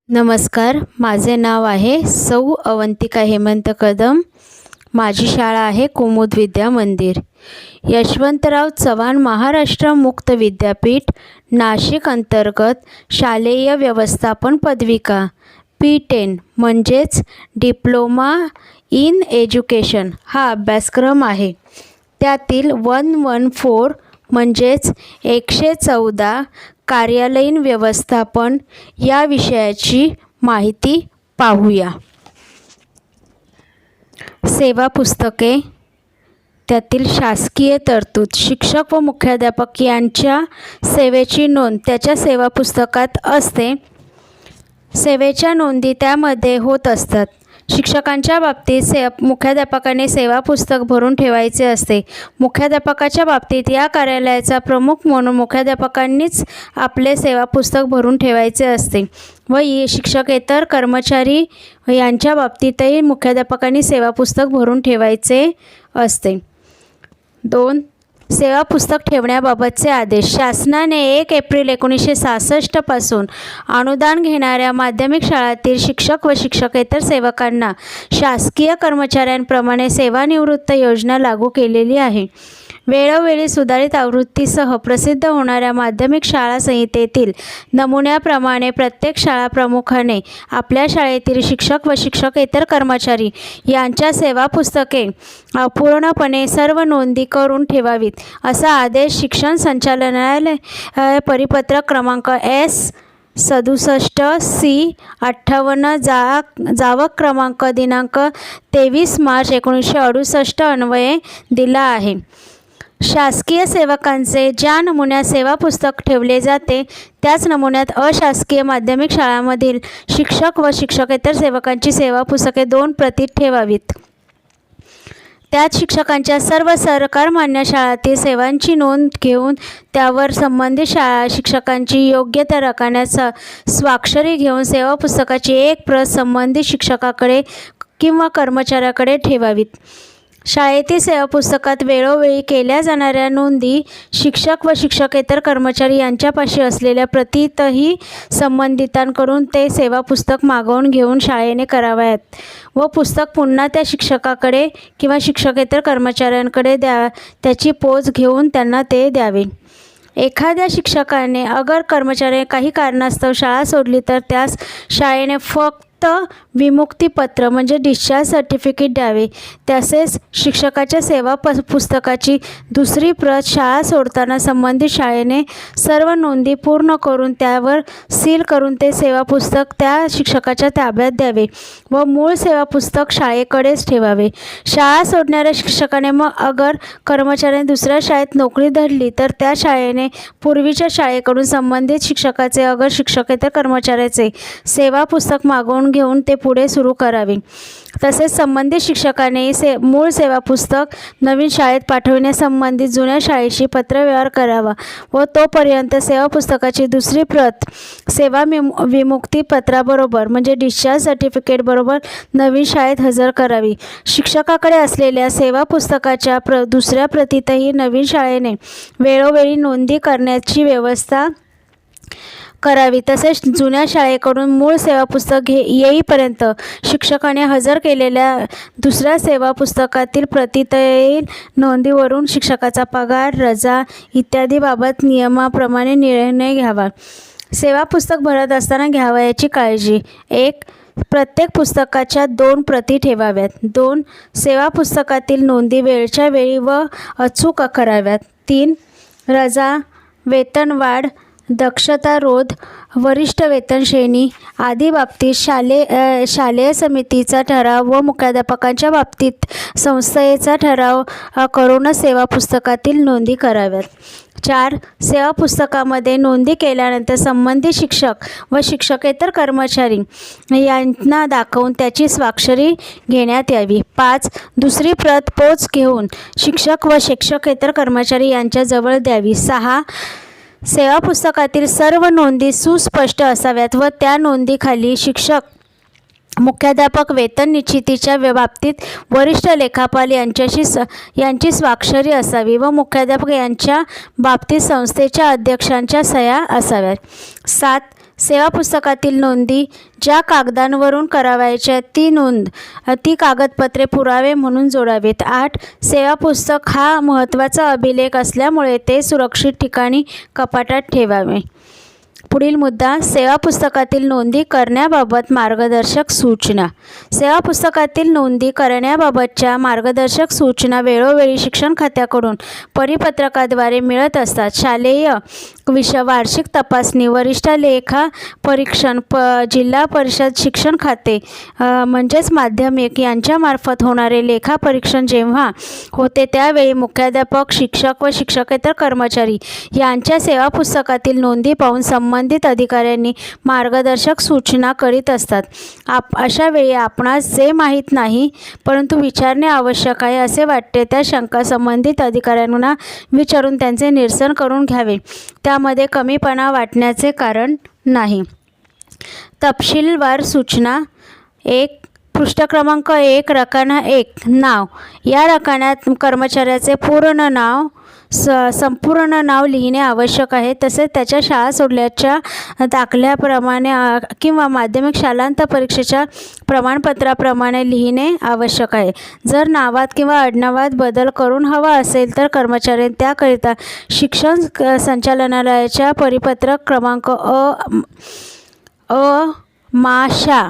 नमस्कार, माझे नाव आहे सौ अवंतिका हेमंत कदम. माझी शाळा आहे कुमुद विद्या मंदिर. यशवंतराव चव्हाण महाराष्ट्र मुक्त विद्यापीठ नाशिक अंतर्गत शालेय व्यवस्थापन पदविका P10 म्हणजेच डिप्लोमा इन एज्युकेशन हा अभ्यासक्रम आहे. त्यातील 114 म्हणजेच 114 कार्यालयीन व्यवस्थापन या विषयाची माहिती पाहूया. सेवा पुस्तके, त्यातील शासकीय तरतूद. शिक्षक व मुख्याध्यापक यांच्या सेवेची नोंद त्याच्या सेवा पुस्तकात असते. सेवेच्या नोंदी त्यामध्ये होत असतात. शिक्षकांच्या बाबतीत मुख्याध्यापकाने सेवा पुस्तक भरून ठेवायचे असते. मुख्याध्यापकाच्या बाबतीत या कार्यालयाचा प्रमुख म्हणून मुख्याध्यापकांनीच आपले सेवा पुस्तक भरून ठेवायचे असते व शिक्षकेतर कर्मचारी यांच्या बाबतीतही मुख्याध्यापकांनी सेवा पुस्तक भरून ठेवायचे असते. 2. सेवा पुस्तक ठेवण्याबाबतचे आदेश. शासनाने 1 एप्रिल 1966 पासून अनुदान घेणाऱ्या माध्यमिक शाळांतील शिक्षक व शिक्षकेतर सेवकांना शासकीय कर्मचाऱ्यांप्रमाणे सेवानिवृत्त योजना लागू केलेली आहे. वेळोवेळी सुधारित आवृत्तीसह प्रसिद्ध होणाऱ्या माध्यमिक शाळा संहितेतील नमुन्याप्रमाणे प्रत्येक शाळा प्रमुखाने आपल्या शाळेतील शिक्षक व शिक्षकेतर कर्मचारी यांच्या सेवा पुस्तके पूर्णपणे सर्व नोंदी करून ठेवावीत, असा आदेश शिक्षण संचालनालय परिपत्रक क्रमांक S67C58 जावक क्रमांक दिनांक 23 मार्च 1968 अन्वये दिला आहे. शासकीय सेवकांचे ज्या नमुन्यात सेवा पुस्तक ठेवले जाते त्याच नमुन्यात अशासकीय माध्यमिक शाळांमधील शिक्षक व शिक्षकेतर सेवकांची सेवा पुस्तके 2 प्रतीत ठेवावीत. त्यात शिक्षकांच्या सर्व सरकारमान्य शाळांतील सेवांची नोंद घेऊन त्यावर संबंधित शाळा शिक्षकांची योग्यता राखण्याचा स्वाक्षरी घेऊन सेवा पुस्तकाची एक प्रत संबंधित शिक्षकाकडे किंवा कर्मचाऱ्याकडे ठेवावीत. शाळेतील सेवा पुस्तकात वेळोवेळी केल्या जाणाऱ्या नोंदी शिक्षक व शिक्षकेतर कर्मचारी यांच्यापाशी असलेल्या प्रतीतही संबंधितांकडून ते सेवा पुस्तक मागवून घेऊन शाळेने कराव्यात व पुस्तक पुन्हा त्या शिक्षकाकडे किंवा शिक्षकेतर कर्मचाऱ्यांकडे त्याची पोच घेऊन त्यांना ते द्यावे. एखाद्या शिक्षकाने अगर कर्मचाऱ्याने काही कारणास्तव शाळा सोडली तर त्यास शाळेने फक्त विमुक्तीपत्र म्हणजे डिस्चार्ज सर्टिफिकेट द्यावे. तसेच शिक्षकाच्या सेवा पुस्तकाची दुसरी प्रत शाळा सोडताना संबंधित शाळेने सर्व नोंदी पूर्ण करून त्यावर सील करून ते सेवा पुस्तक त्या शिक्षकाच्या ताब्यात द्यावे व मूळ सेवा पुस्तक शाळेकडेच ठेवावे. शाळा सोडणाऱ्या शिक्षकाने मग अगर कर्मचाऱ्याने दुसऱ्या शाळेत नोकरी धरली तर त्या शाळेने पूर्वीच्या शाळेकडून संबंधित शिक्षकाचे अगर शिक्षकेतर कर्मचाऱ्याचे सेवा पुस्तक मागवून घेऊन ते पुढे सुरू करावे. तसेच संबंधित शिक्षकाने मूळ सेवा पुस्तक नवीन शाळेत पाठविण्यासंबंधित जुन्या शाळेशी पत्रव्यवहार करावा व तोपर्यंत सेवा पुस्तकाची दुसरी प्रत सेवा विमुक्ती पत्राबरोबर म्हणजे डिस्चार्ज सर्टिफिकेट बरोबर नवीन शाळेत हजर करावी. शिक्षकाकडे असलेल्या सेवा पुस्तकाच्या दुसऱ्या प्रतीतही नवीन शाळेने वेळोवेळी नोंदी करण्याची व्यवस्था करावी. तसेच जुन्या शाळेकडून मूळ सेवा पुस्तक येईपर्यंत शिक्षकाने हजर केलेल्या दुसऱ्या सेवा पुस्तकातील प्रतीतील नोंदीवरून शिक्षकाचा पगार, रजा इत्यादी बाबत नियमाप्रमाणे निर्णय घ्यावा. सेवा पुस्तक भरत असताना घ्यावयाची काळजी. 1. प्रत्येक पुस्तकाच्या 2 प्रती ठेवाव्यात. 2. सेवा पुस्तकातील नोंदी वेळच्या वेळी व अचूक कराव्यात. 3. रजा, वेतनवाढ, दक्षता रोध, वरिष्ठ वेतन श्रेणी आदी बाबतीत शालेय समितीचा ठराव व मुख्याध्यापकांच्या बाबतीत संस्थेचा ठराव करूनच सेवा पुस्तकातील नोंदी कराव्यात. 4. सेवा पुस्तकामध्ये नोंदी केल्यानंतर संबंधित शिक्षक व शिक्षकेतर कर्मचारी यांना दाखवून त्याची स्वाक्षरी घेण्यात यावी. 5. दुसरी प्रत पोच घेऊन शिक्षक व शिक्षकेतर कर्मचारी यांच्याजवळ द्यावी. 6. सेवा पुस्तकातील सर्व नोंदी सुस्पष्ट असाव्यात व त्या नोंदीखाली शिक्षक, मुख्याध्यापक, वेतन निश्चितीच्या बाबतीत वरिष्ठ लेखापाल यांची स्वाक्षरी असावी व मुख्याध्यापक यांच्या बाबतीत संस्थेच्या अध्यक्षांच्या सह्या असाव्यात. 7. सेवा पुस्तकातील नोंदी ज्या कागदांवरून करावयाच्या ती कागदपत्रे पुरावे म्हणून जोडावीत. 8. सेवा पुस्तक हा महत्त्वाचा अभिलेख असल्यामुळे ते सुरक्षित ठिकाणी कपाटात ठेवावे. पुढील मुद्दा, सेवा पुस्तकातील नोंदी करण्याबाबत मार्गदर्शक सूचना. सेवा पुस्तकातील नोंदी करण्याबाबतच्या मार्गदर्शक सूचना वेळोवेळी शिक्षण खात्याकडून परिपत्रकाद्वारे मिळत असतात. शालेय वार्षिक तपासणी, वरिष्ठ लेखा परीक्षण, जिल्हा परिषद शिक्षण खाते म्हणजेच माध्यमिक यांच्यामार्फत होणारे लेखा परीक्षण जेव्हा होते त्यावेळी मुख्याध्यापक, शिक्षक व शिक्षकेतर कर्मचारी यांच्या सेवा पुस्तकातील नोंदी पाहून संबंधित अधिकाऱ्यांनी मार्गदर्शक सूचना करीत असतात. अशा वेळी आपणास जे माहीत नाही परंतु विचारणे आवश्यक आहे असे वाटते त्या शंका संबंधित अधिकाऱ्यांना विचारून त्यांचे निरसन करून घ्यावे. त्यामध्ये कमीपणा वाटण्याचे कारण नाही. तपशीलवार सूचना. 1. पृष्ठ क्रमांक 1, रकाना 1, नाव. या रकान्यात कर्मचाऱ्याचे पूर्ण नाव, संपूर्ण नाव लिहिणे आवश्यक आहे. तसेच त्याच्या शाळा सोडल्याच्या दाखल्याप्रमाणे किंवा माध्यमिक शालांत परीक्षेच्या प्रमाणपत्राप्रमाणे लिहिणे आवश्यक आहे. जर नावात किंवा आडनावात बदल करून हवा असेल तर कर्मचाऱ्याने त्याकरिता शिक्षण संचालनालयाच्या परिपत्रक क्रमांक माशा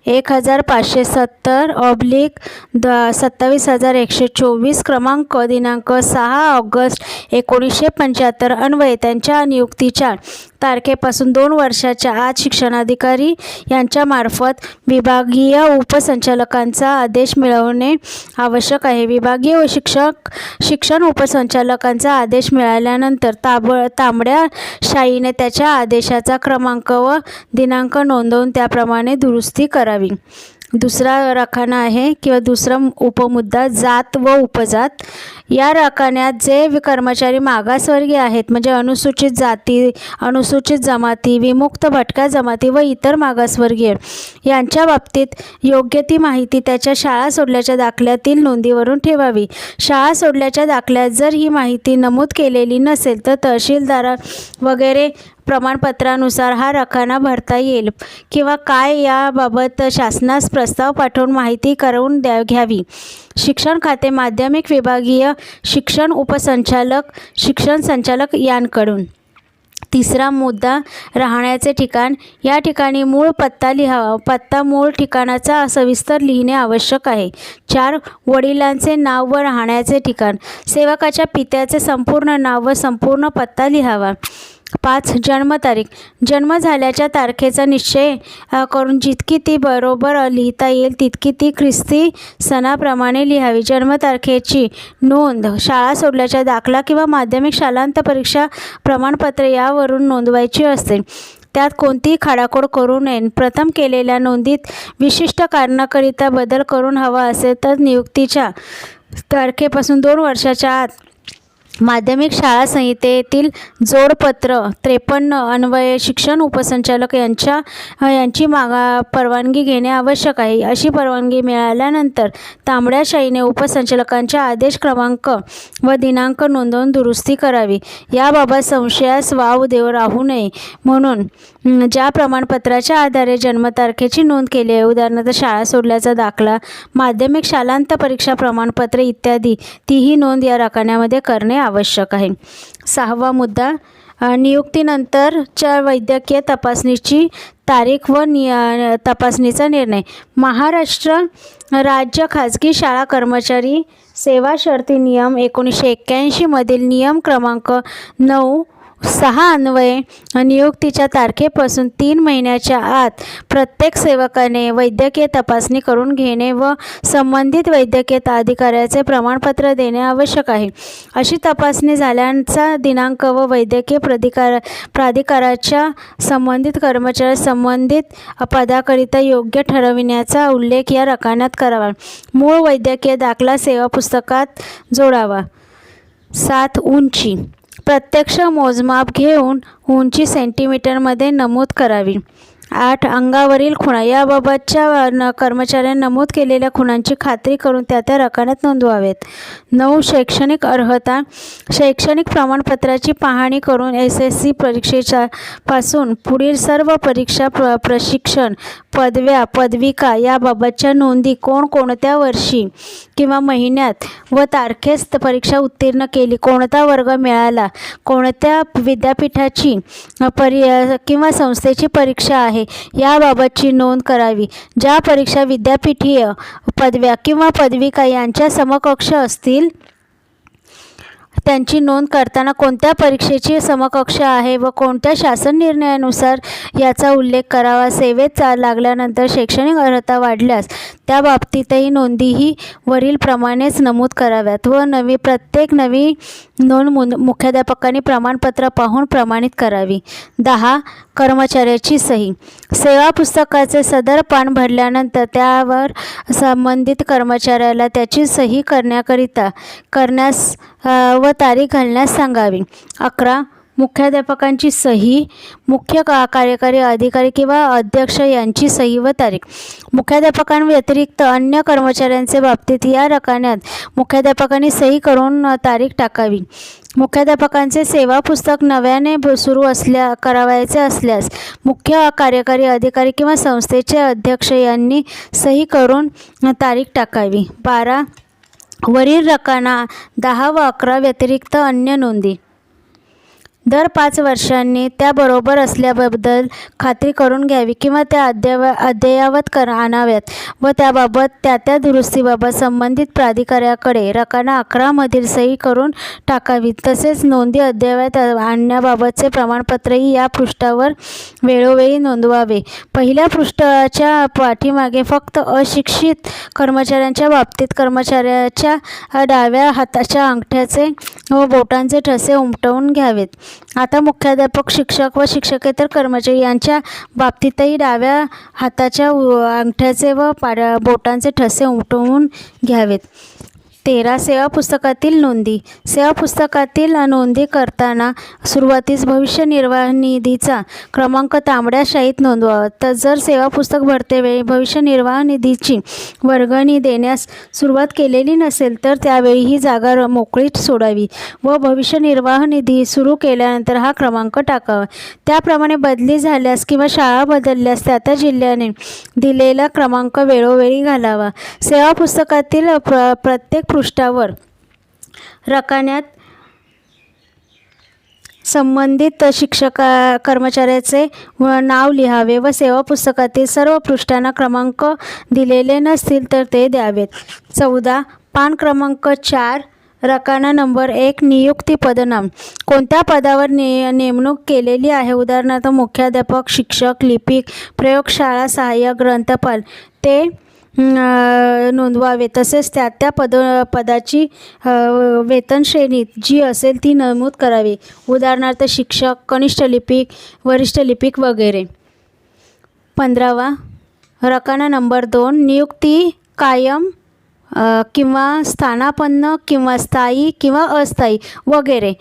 1570/27124 क्रमांक दिनांक 6 ऑगस्ट 1975 अन्वये त्यांच्या नियुक्तीच्या तारखेपासून 2 वर्षाच्या आत शिक्षणाधिकारी यांच्यामार्फत विभागीय उपसंचालकांचा आदेश मिळवणे आवश्यक आहे. विभागीय शिक्षण उपसंचालकांचा आदेश मिळाल्यानंतर तांबड्या शाईने त्याच्या आदेशाचा क्रमांक व दिनांक नोंदवून त्याप्रमाणे दुरुस्ती करावी. दुसरा रकाना आहे किंवा दुसरा उपमुद्दा, जात व उपजात. या रकान्यात जे कर्मचारी मागासवर्गीय आहेत म्हणजे अनुसूचित जाती, अनुसूचित जमाती, विमुक्त भटक्या जमाती व इतर मागासवर्गीय यांच्या बाबतीत योग्य ती माहिती त्याच्या शाळा सोडल्याच्या दाखल्यातील नोंदीवरून ठेवावी. शाळा सोडल्याच्या दाखल्यात जर ही माहिती नमूद केलेली नसेल तर तहसीलदार वगैरे प्रमाणपत्रानुसार हा रकाना भरता येईल किंवा काय याबाबत शासनास प्रस्ताव पाठवून माहिती करून घ्यावी. शिक्षण खाते, माध्यमिक विभागीय शिक्षण उपसंचालक, शिक्षण संचालक यांकडून. तिसरा मुद्दा, राहण्याचे ठिकाण. या ठिकाणी मूळ पत्ता लिहावा. पत्ता मूळ ठिकाणाचा सविस्तर लिहिणे आवश्यक आहे. 4. वडिलांचे नाव व राहण्याचे ठिकाण. सेवकाच्या पित्याचे संपूर्ण नाव व संपूर्ण पत्ता लिहावा. 5. जन्मतारीख. जन्म झाल्याच्या तारखेचा निश्चय करून जितकी ती बरोबर लिहिता येईल तितकी ती ख्रिस्ती सणाप्रमाणे लिहावी. जन्मतारखेची नोंद शाळा सोडल्याच्या दाखला किंवा माध्यमिक शालांत परीक्षा प्रमाणपत्र यावरून नोंदवायची असते. त्यात कोणतीही खाडाखोड करू नये. प्रथम केलेल्या नोंदीत विशिष्ट कारणाकरिता बदल करून हवा असेल तर नियुक्तीच्या तारखेपासून 2 वर्षाच्या आत माध्यमिक शाळा संहितेतील जोडपत्र 53 अन्वये शिक्षण उपसंचालक यांची परवानगी घेणे आवश्यक आहे. अशी परवानगी मिळाल्यानंतर तांबड्या शाईने उपसंचालकांच्या आदेश क्रमांक व दिनांक नोंदवून दुरुस्ती करावी. याबाबत संशयास वाव राहू नये म्हणून ज्या प्रमाणपत्राच्या आधारे जन्मतारखेची नोंद केली आहे, उदाहरणार्थ शाळा सोडल्याचा दाखला, माध्यमिक शालांत परीक्षा प्रमाणपत्र इत्यादी, तीही नोंद या रकान्यामध्ये करणे आवश्यक आहे. 6वा मुद्दा, नियुक्तीनंतरच्या वैद्यकीय तपासणीची तारीख व तपासणीचा निर्णय. महाराष्ट्र राज्य खाजगी शाळा कर्मचारी सेवा शर्ती नियम 1981 मधील नियम क्रमांक 9(6) अन्वये नियुक्तीच्या तारखेपासून 3 महिन्याच्या आत प्रत्येक सेवकाने वैद्यकीय तपासणी करून घेणे व संबंधित वैद्यकीय अधिकाऱ्याचे प्रमाणपत्र देणे आवश्यक आहे. अशी तपासणी झाल्याचा दिनांक व वैद्यकीय प्राधिकाराच्या संबंधित कर्मचारी संबंधित पदाकरिता योग्य ठरविण्याचा उल्लेख या रकान्यात करावा. मूळ वैद्यकीय दाखला सेवा पुस्तकात जोडावा. 7. उंची. प्रत्यक्ष मोजमाप घेऊन उंची सेंटीमीटरमध्ये नमूद करावी. 8. अंगावरील खुणा याबाबतच्या कर्मचाऱ्यांनी नमूद केलेल्या खुणांची खात्री करून त्या रकान्यात नोंदवावेत. 9. शैक्षणिक अर्हता शैक्षणिक प्रमाणपत्राची पाहणी करून SSC परीक्षेच्या पासून पुढील सर्व परीक्षा प्रशिक्षण पदव्या पदविका याबाबतच्या नोंदी कोणत्या वर्षी किंवा महिन्यात व तारखेस परीक्षा उत्तीर्ण केली, कोणता वर्ग मिळाला, कोणत्या विद्यापीठाची किंवा संस्थेची परीक्षा आहे याबाबतची नोंद करावी. ज्या परीक्षा विद्यापीठीय पदव्या किंवा पदविका यांच्या समकक्ष असतील त्यांची नोंद करताना कोणत्या परीक्षेची समकक्ष आहे व कोणत्या शासन निर्णयानुसार याचा उल्लेख करावा. सेवेत लागल्यानंतर शैक्षणिक अर्हता वाढल्यास त्या बाबतीतही नोंदीही वरीलप्रमाणेच नमूद कराव्यात व प्रत्येक नवी नोंद मुख्याध्यापकांनी प्रमाणपत्र पाहून प्रमाणित करावी. 10. कर्मचाऱ्याची सही सेवा पुस्तकाचे सदर पान भरल्यानंतर त्यावर संबंधित कर्मचाऱ्याला त्याची सही करण्यास व तारीख घालण्यास सांगावी. 11. मुख्याध्यापकांची सही, मुख्य कार्यकारी अधिकारी किंवा अध्यक्ष यांची सही व तारीख. मुख्याध्यापकांव्यतिरिक्त अन्य कर्मचाऱ्यांचे बाबतीत या रकान्यात मुख्याध्यापकांनी सही करून तारीख टाकावी. मुख्याध्यापकांचे सेवा पुस्तक नव्याने सुरू करावयाचे असल्यास मुख्य कार्यकारी अधिकारी किंवा संस्थेचे अध्यक्ष यांनी सही करून तारीख टाकावी. 12. वरील रकाना 10 व 11 व्यतिरिक्त अन्य नोंदी दर 5 वर्षांनी त्या बरोबर असल्याबद्दल खात्री करून घ्यावी किंवा त्या अद्ययावत आणाव्यात व त्याबाबत त्या दुरुस्तीबाबत संबंधित प्राधिकाऱ्याकडे रकाना 11 मधील सही करून टाकावी. तसेच नोंदी अद्ययावत आणण्याबाबतचे प्रमाणपत्रही या पृष्ठावर वेळोवेळी नोंदवावे. पहिल्या पृष्ठाच्या पाठीमागे फक्त अशिक्षित कर्मचाऱ्यांच्या बाबतीत कर्मचाऱ्याच्या डाव्या हाताच्या अंगठ्याचे व बोटांचे ठसे उमटवून घ्यावेत. आता मुख्याध्यापक, शिक्षक व शिक्षकेतर कर्मचारी यांच्या बाबतीतही डाव्या हाताच्या अंगठ्याचे व बोटांचे ठसे उमटवून घ्यावेत. 13. सेवा पुस्तकातील नोंदी सेवा पुस्तकातील नोंदी करताना सुरुवातीस भविष्य निर्वाह निधीचा क्रमांक तांबड्या शाईत नोंदवावा. तर जर सेवा पुस्तक भरतेवेळी भविष्य निर्वाह निधीची वर्गणी देण्यास सुरुवात केलेली नसेल तर त्यावेळी ही जागा मोकळी सोडावी व भविष्य निर्वाह निधी सुरू केल्यानंतर हा क्रमांक टाकावा. त्याप्रमाणे बदली झाल्यास किंवा शाळा बदलल्यास त्या जिल्ह्याने दिलेला क्रमांक वेळोवेळी घालावा. सेवा पुस्तकातील प्रत्येक पृष्ठावर रकान्यात संबंधित कर्मचाऱ्याचे नाव लिहावे व सेवा पुस्तकातील सर्व पृष्ठांना क्रमांक दिलेले नसतील तर ते द्यावेत. 14. पान क्रमांक 4 रकाना नंबर 1 नियुक्ती पदनाम कोणत्या पदावर नेमणूक केलेली आहे, उदाहरणार्थ मुख्याध्यापक, शिक्षक, लिपिक, प्रयोगशाळा सहाय्यक, ग्रंथपाल ते नोंदवावे. तसेच त्या पदाची वेतन श्रेणी जी असेल ती नमूद करावी, उदाहरणार्थ शिक्षक, कनिष्ठ लिपिक, वरिष्ठ लिपिक वगैरे. 15. रकाना नंबर 2 नियुक्ती कायम किंवा स्थानापन्न किंवा स्थायी किंवा अस्थायी वगैरे.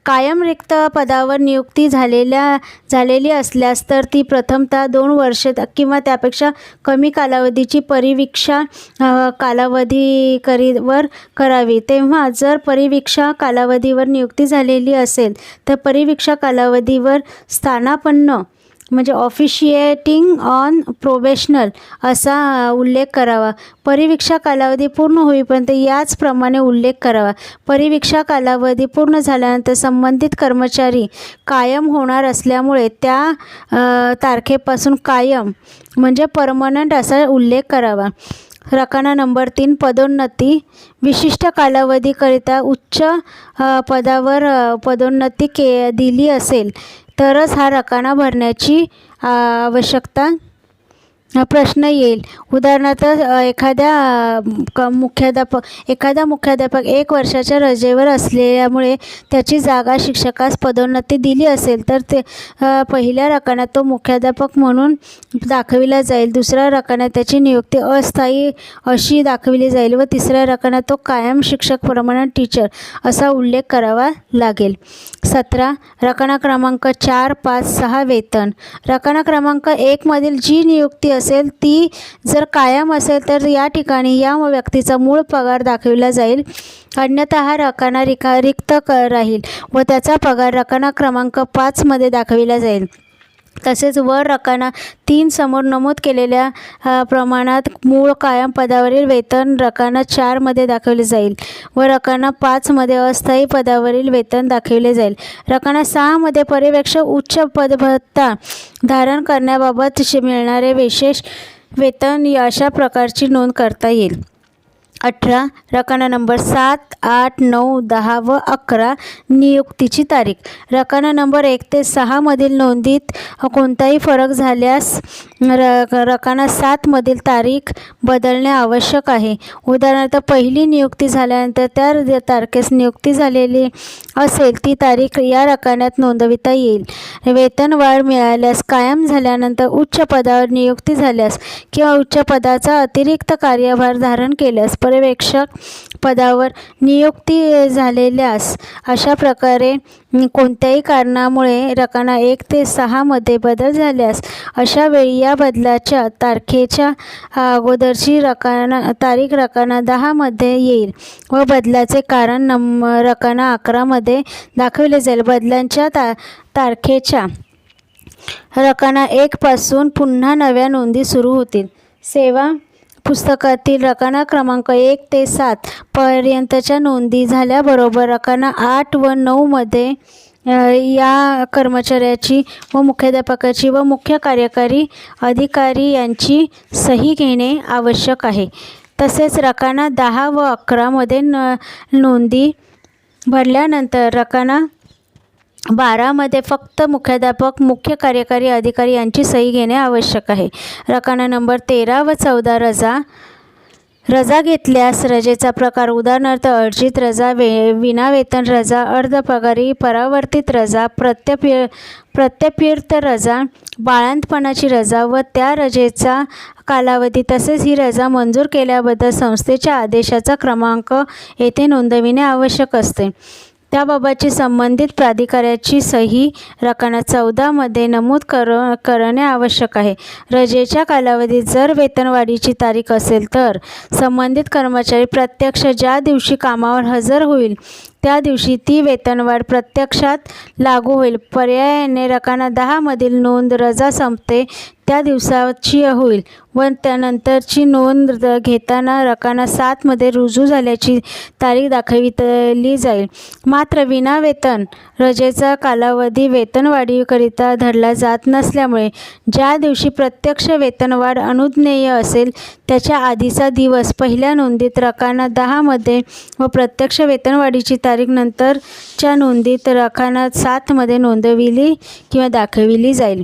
कायम रिक्त पदावर नियुक्ती झालेली असल्यास तर ती प्रथमतः 2 वर्षे किंवा त्यापेक्षा कमी कालावधीची परिवीक्षा कालावधीवर करावी. तेव्हा जर परिवीक्षा कालावधीवर नियुक्ती झालेली असेल तर परिवीक्षा कालावधीवर स्थानापन्न म्हणजे ऑफिशिएटिंग ऑन प्रोबेशनल असा उल्लेख करावा. परिवीक्षा कालावधी पूर्ण होईपर्यंत याचप्रमाणे उल्लेख करावा. परिवीक्षा कालावधी पूर्ण झाल्यानंतर संबंधित कर्मचारी कायम होणार असल्यामुळे त्या तारखेपासून कायम म्हणजे परमनंट असा उल्लेख करावा. रकाना नंबर 3 पदोन्नती विशिष्ट कालावधीकरिता उच्च पदावर पदोन्नती दिली असेल तरच हा रकाना भरण्याची आवश्यकता प्रश्न येईल. उदाहरणार्थ एखादा मुख्याध्यापक 1 वर्षाच्या रजेवर असल्यामुळे त्याची जागा शिक्षकास पदोन्नती दिली असेल तर ते पहिल्या रकान्यात तो मुख्याध्यापक म्हणून दाखविला जाईल, दुसऱ्या रकान्यात त्याची नियुक्ती अस्थायी अशी दाखविली जाईल व तिसऱ्या रकान्यात तो कायम शिक्षक परमनंट टीचर असा उल्लेख करावा लागेल. 17. रकाना क्रमांक 4, 5, 6 वेतन. रकाना क्रमांक 1 मधील जी नियुक्ती असेल ती जर कायम असेल तर या ठिकाणी या व्यक्तीचा मूळ पगार दाखविला जाईल, अन्यथा हा रकाना रिक्त राहील व त्याचा पगार रकाना क्रमांक 5 मध्ये दाखविला जाईल. तसेच वर रकाना 3 समोर नमूद केलेल्या प्रमाणात मूळ कायम पदावरील वेतन रकाना 4 मध्ये दाखवले जाईल व रकाना 5 मध्ये अस्थायी पदावरील वेतन दाखवले जाईल. रकाना 6 मध्ये पर्यवेक्षक उच्च पदभत्ता धारण करण्याबाबत मिळणारे विशेष वेतन अशा प्रकारची नोंद करता येईल. 18. रकाना नंबर 7, 8, 9, 10 व 11 नियुक्तीची तारीख. रकाना नंबर 1 ते 6 मधील नोंदीत कोणताही फरक झाल्यास रकाना 7 मधील तारीख बदलणे आवश्यक आहे. उदाहरणार्थ पहिली नियुक्ती झाल्यानंतर त्या तारखेस नियुक्ती झालेली असेल ती तारीख या रकान्यात नोंदविता येईल. वेतनवाढ मिळाल्यास, कायम झाल्यानंतर उच्च पदावर नियुक्ती झाल्यास किंवा उच्च पदाचा अतिरिक्त कार्यभार धारण केल्यास, पर्यवेक्षक पदावर नियुक्ती झालेल्यास, अशा प्रकारे कोणत्याही कारणामुळे रकाना 1 ते 6 मध्ये बदल झाल्यास, अशा वेळी या बदलाच्या तारखेच्या अगोदरची तारीख रकाना 10 मध्ये येईल व बदलाचे कारण रकाना 11 मध्ये दाखविले जाईल. बदलांच्या तारखेच्या रकाना 1 पासून पुन्हा नव्या नोंदी सुरू होतील. सेवा पुस्तकातील रकाना क्रमांक 1 ते 7 पर्यंतच्या नोंदी झाल्याबरोबर रकाना 8 व 9 मध्ये या कर्मचाऱ्याची व मुख्याध्यापकाची व मुख्य कार्यकारी अधिकारी यांची सही घेणे आवश्यक आहे. तसेच रकाना 10 व 11 मध्ये नोंदी भरल्यानंतर रकाना 12 मध्ये फक्त मुख्याध्यापक, मुख्य कार्यकारी अधिकारी यांची सही घेणे आवश्यक आहे. रकाना नंबर 13 व 14 रजा घेतल्यास रजेचा प्रकार. उदाहरणार्थ अर्जित रजा, विनावेतन रजा, अर्धपगारी परावर्तित रजा, प्रत्यर्पित रजा, बाळंतपणाची रजा व त्या रजेचा कालावधी. तसेच ही रजा मंजूर केल्याबद्दल संस्थेच्या आदेशाचा क्रमांक येथे नोंदविणे आवश्यक असते. त्याबाबतची संबंधित प्राधिकाऱ्याची सही रकाना 14 मध्ये नमूद करणे आवश्यक आहे. रजेच्या कालावधीत जर वेतनवाढीची तारीख असेल तर संबंधित कर्मचारी प्रत्यक्ष ज्या दिवशी कामावर हजर होईल त्या दिवशी ती वेतनवाढ प्रत्यक्षात लागू होईल. पर्यायाने रकाना 10 मधील नोंद रजा संपते त्या दिवसाची होईल व त्यानंतरची नोंद घेताना रकाना 7 मध्ये रुजू झाल्याची तारीख दाखविली जाईल. मात्र विनावेतन रजेचा कालावधी वेतनवाढीकरिता धरला जात नसल्यामुळे ज्या दिवशी प्रत्यक्ष वेतनवाढ अनुज्ञेय असेल त्याच्या आधीचा दिवस पहिल्या नोंदीत रकाना 10 मध्ये व प्रत्यक्ष वेतनवाढीची तारीख नंतरच्या नोंदीत रकाना 7 मध्ये नोंदविली किंवा दाखविली जाईल.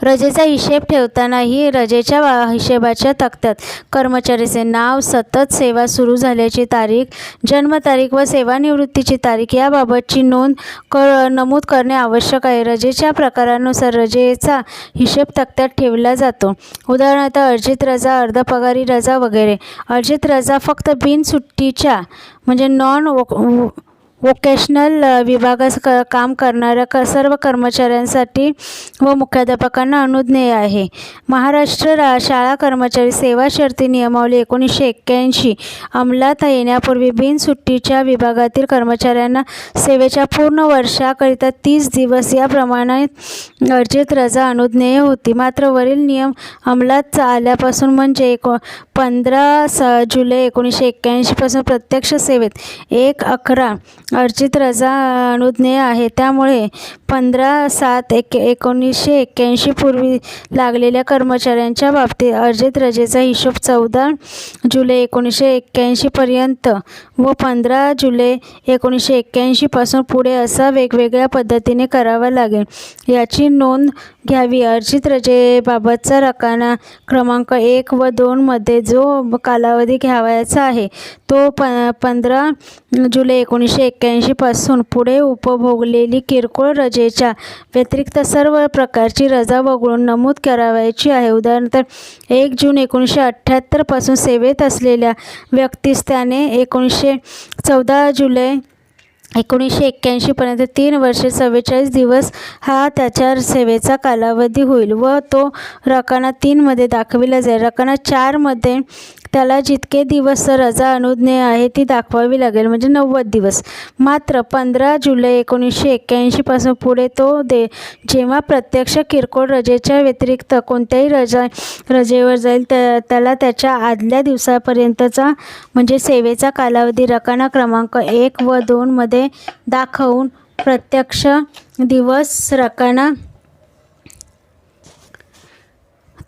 रजेचा हिशेब ठेवतानाही रजेच्या हिशेबाच्या तक्त्यात कर्मचाऱ्याचे नाव, सतत सेवा सुरू झाल्याची तारीख, जन्मतारीख व सेवानिवृत्तीची तारीख याबाबतची नमूद करणे आवश्यक आहे. रजेच्या प्रकारानुसार रजेचा हिशेब तक्त्यात ठेवला जातो. उदाहरणार्थ अर्जित रजा, अर्धपगारी रजा वगैरे. अर्जित रजा फक्त बिनसुट्टीच्या म्हणजे नॉन वोकेशनल विभागात काम करणाऱ्या सर्व कर्मचाऱ्यांसाठी व मुख्याध्यापकांना अनुज्ञेय आहे. महाराष्ट्र शाळा कर्मचारी सेवा शर्ती नियमावली 1981 अंमलात येण्यापूर्वी बिनसुट्टीच्या विभागातील कर्मचाऱ्यांना सेवेच्या पूर्ण वर्षाकरिता 30 दिवस याप्रमाणे अर्जित रजा अनुज्ञेय होती. मात्र वरील नियम अंमलात आल्यापासून म्हणजे 15 जुलै 1981 पासून प्रत्यक्ष सेवेत 1/11 अर्जित रजा अनुज्ञेय आहे. त्यामुळे 15/7/1981 पूर्वी लागलेल्या कर्मचाऱ्यांच्या बाबतीत अर्जित रजेचा हिशोब 14 जुलै 1981 पर्यंत व 15 जुलै 1981 पासून पुढे असा वेगवेगळ्या पद्धतीने करावा लागेल याची नोंद घ्यावी. अर्जित रजेबाबतचा रकाना क्रमांक 1 व 2 मध्ये जो कालावधी घ्यावयाचा आहे तो 15 जुलै 1981 पासून पुढे उपभोगलेली किरकोळ रजेच्या व्यतिरिक्त सर्व प्रकारची रजा वगळून नमूद करावयाची आहे. उदाहरणार्थ 1 जून 1978 पासून सेवेत असलेल्या व्यक्तीस त्याने 14 जुलै 1981 पर्यंत 3 वर्षे 44 दिवस हा त्याच्या सेवेचा कालावधी होईल व तो रकाना 3 मध्ये दाखविला जाईल. रकाना 4 मध्ये त्याला जितके दिवस रजा अनुज्ञेय आहे ती दाखवावी लागेल, म्हणजे 90 दिवस. मात्र 15 जुलै 1981 पासून पुढे तो जेव्हा प्रत्यक्ष किरकोळ रजेच्या व्यतिरिक्त कोणत्याही रजेवर जाईल त्याला त्याच्या आदल्या दिवसापर्यंतचा म्हणजे सेवेचा कालावधी रकाना क्रमांक 1 व 2 मध्ये दाखवून प्रत्यक्ष दिवस रकाना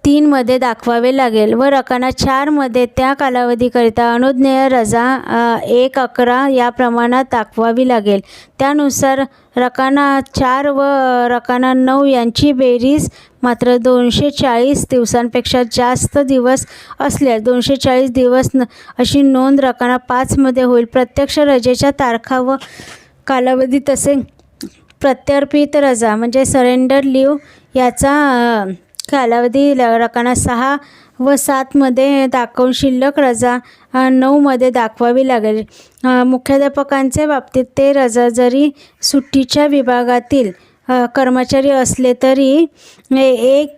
3 मध्ये दाखवावे लागेल व रकाना 4 मध्ये त्या कालावधीकरिता अनुज्ञेय रजा 1/11 या प्रमाणात दाखवावी लागेल. त्यानुसार रकाना 4 व रकाना 9 यांची बेरीज मात्र 240 दिवसांपेक्षा जास्त दिवस असल्यास 240 दिवस अशी नोंद रकाना 5 मध्ये होईल. प्रत्यक्ष रजेच्या तारखा व कालावधी तसे प्रत्यर्पित रजा म्हणजे सरेंडर लीव याचा कालावधी रकाना 6 व 7 मध्ये दाखवून शिल्लक रजा 9 मध्ये दाखवावी लागेल. मुख्याध्यापकांच्या बाबतीत ते रजा जरी सुट्टीच्या विभागातील कर्मचारी असले तरी 1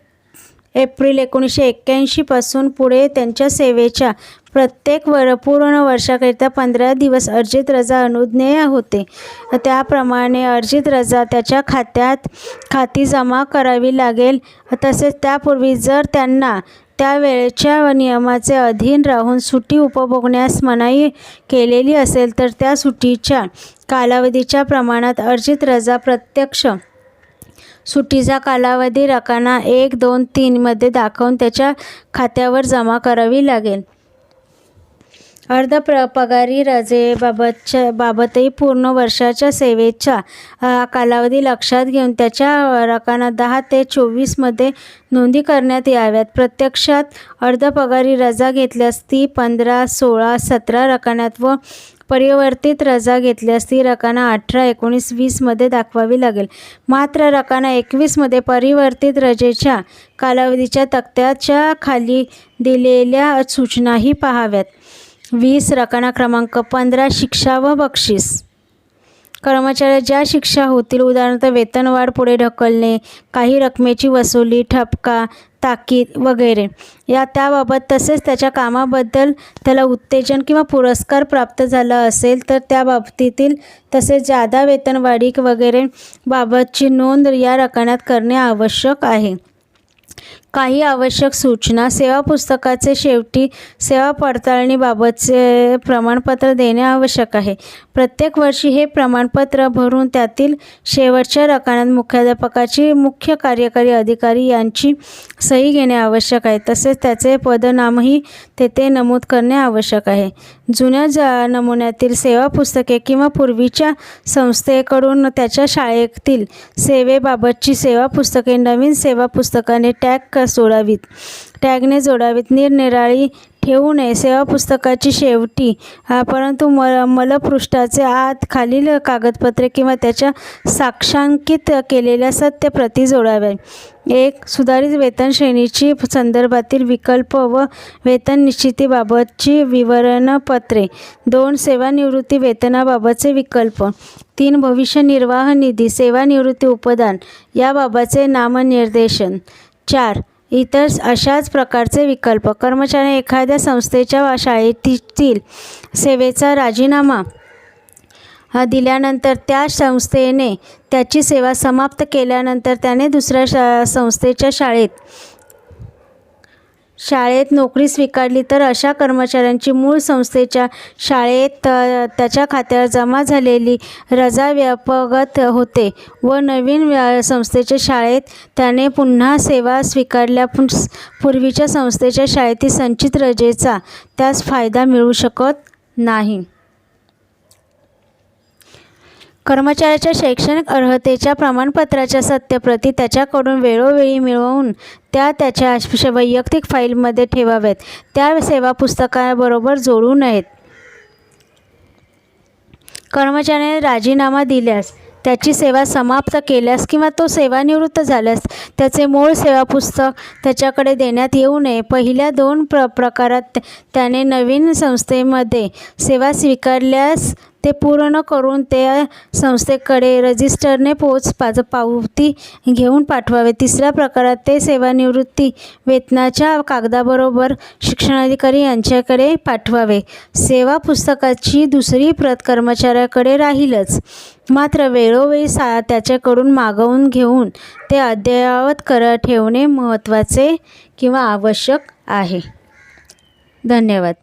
एप्रिल 1981 पासून पुढे त्यांच्या सेवेच्या प्रत्येक पूर्ण वर्षाकरिता 15 दिवस अर्जित रजा अनुज्ञेय होते. त्याप्रमाणे अर्जित रजा त्याच्या खाती जमा करावी लागेल. तसेच त्यापूर्वी जर त्यांना त्या वेळेच्या नियमाचे अधीन राहून सुट्टी उपभोगण्यास मनाई केलेली असेल तर त्या सुट्टीच्या कालावधीच्या प्रमाणात अर्जित रजा प्रत्यक्ष सुट्टीचा कालावधी रकाना 1, 2, 3 मध्ये दाखवून त्याच्या खात्यावर जमा करावी लागेल. पगारी रजेबाबतही पूर्ण वर्षाच्या सेवेचा कालावधी लक्षात घेऊन त्याच्या रकाना 10 ते 24 मध्ये नोंदी करण्यात याव्यात. प्रत्यक्षात अर्धपगारी रजा घेतल्यास ती 15, 16, 17 रकान्यात व परिवर्तित रजा घेतल्यास ती रकाना 18, 19, 20 मध्ये दाखवावी लागेल. मात्र रकाना 21 मध्ये परिवर्तित रजेच्या कालावधीच्या तक्त्याच्या खाली दिलेल्या सूचनाही पाहाव्यात. 20 रकाना क्रमांक 15 शिक्षा व बक्षीस. कर्मचाऱ्याला ज्या शिक्षा होतील उदाहरणार्थ वेतनवाढ पुढे ढकलणे, काही रकमेची वसुली, ठपका, ताकीद वगैरे त्याबाबत तसेच त्याच्या कामाबद्दल त्याला उत्तेजन किंवा पुरस्कार प्राप्त झाला असेल तर त्या बाबतीतील तसेच जादा वेतनवाढी वगैरे बाबतची नोंद या रकान्यात करणे आवश्यक आहे. काही आवश्यक सूचना. सेवा पुस्तकाचे शेवटी सेवा पडताळणीबाबतचे प्रमाणपत्र देणे आवश्यक आहे. प्रत्येक वर्षी हे प्रमाणपत्र भरून त्यातील शेवटच्या रकान्यात मुख्याध्यापकाची, मुख्य कार्यकारी अधिकारी यांची सही घेणे आवश्यक आहे. तसेच त्याचे पदनामही तेथे नमूद करणे आवश्यक आहे. जुन्या नमुन्यातील सेवा पुस्तके किंवा पूर्वीच्या संस्थेकडून त्याच्या शाळेतील सेवेबाबतची सेवा पुस्तके नवीन सेवा पुस्तकाने टॅगने जोडावीत. निरनिराळी ठेवू नये. सेवा पुस्तकाची शेवटी परंतु मलपृष्ठाचे आत खालील कागदपत्रे किंवा त्याच्या साक्षांकित केलेल्या सत्य प्रती जोडाव्या. 1. सुधारित वेतन श्रेणीची संदर्भातील विकल्प व वेतन निश्चितीबाबतची विवरणपत्रे. 2. सेवानिवृत्ती वेतनाबाबतचे विकल्प. 3. भविष्य निर्वाह निधी, सेवानिवृत्ती उपदान याबाबतचे नामनिर्देशन. 4. इतर अशाच प्रकारचे विकल्प. कर्मचाऱ्याने एखाद्या संस्थेच्या शाळेतील सेवेचा राजीनामा दिल्यानंतर त्या संस्थेने त्याची सेवा समाप्त केल्यानंतर त्याने दुसऱ्या संस्थेच्या शाळेत नोकरी स्वीकारली तर अशा कर्मचाऱ्यांची मूळ संस्थेच्या शाळेत त्याच्या खात्यावर जमा झालेली रजा व्यापगत होते व नवीन संस्थेच्या शाळेत त्याने पुन्हा सेवा स्वीकारल्या पूर्वीच्या संस्थेच्या शाळेतील संचित रजेचा त्यास फायदा मिळू शकत नाही. कर्मचाऱ्याच्या शैक्षणिक अर्हतेच्या प्रमाणपत्राच्या सत्यप्रती त्याच्याकडून वेळोवेळी मिळवून त्याच्या वैयक्तिक फाईलमध्ये ठेवाव्यात. त्या सेवा पुस्तकाबरोबर जोडू नयेत. कर्मचाऱ्याने राजीनामा दिल्यास, त्याची सेवा समाप्त केल्यास किंवा तो सेवानिवृत्त झाल्यास त्याचे मूळ सेवा पुस्तक त्याच्याकडे देण्यात येऊ नये. पहिल्या 2 प्रकारात त्याने नवीन संस्थेमध्ये सेवा स्वीकारल्यास ते पूर्ण करून त्या संस्थेकडे रजिस्टरने पावती घेऊन पाठवावे. तिसऱ्या प्रकारात ते सेवानिवृत्ती वेतनाच्या कागदाबरोबर शिक्षणाधिकारी यांच्याकडे पाठवावे. सेवा पुस्तकाची दुसरी प्रत कर्मचाऱ्याकडे राहीलच, मात्र वेळोवेळी त्याच्याकडून मागवून घेऊन ते अद्ययावत ठेवणे महत्त्वाचे आवश्यक आहे. धन्यवाद.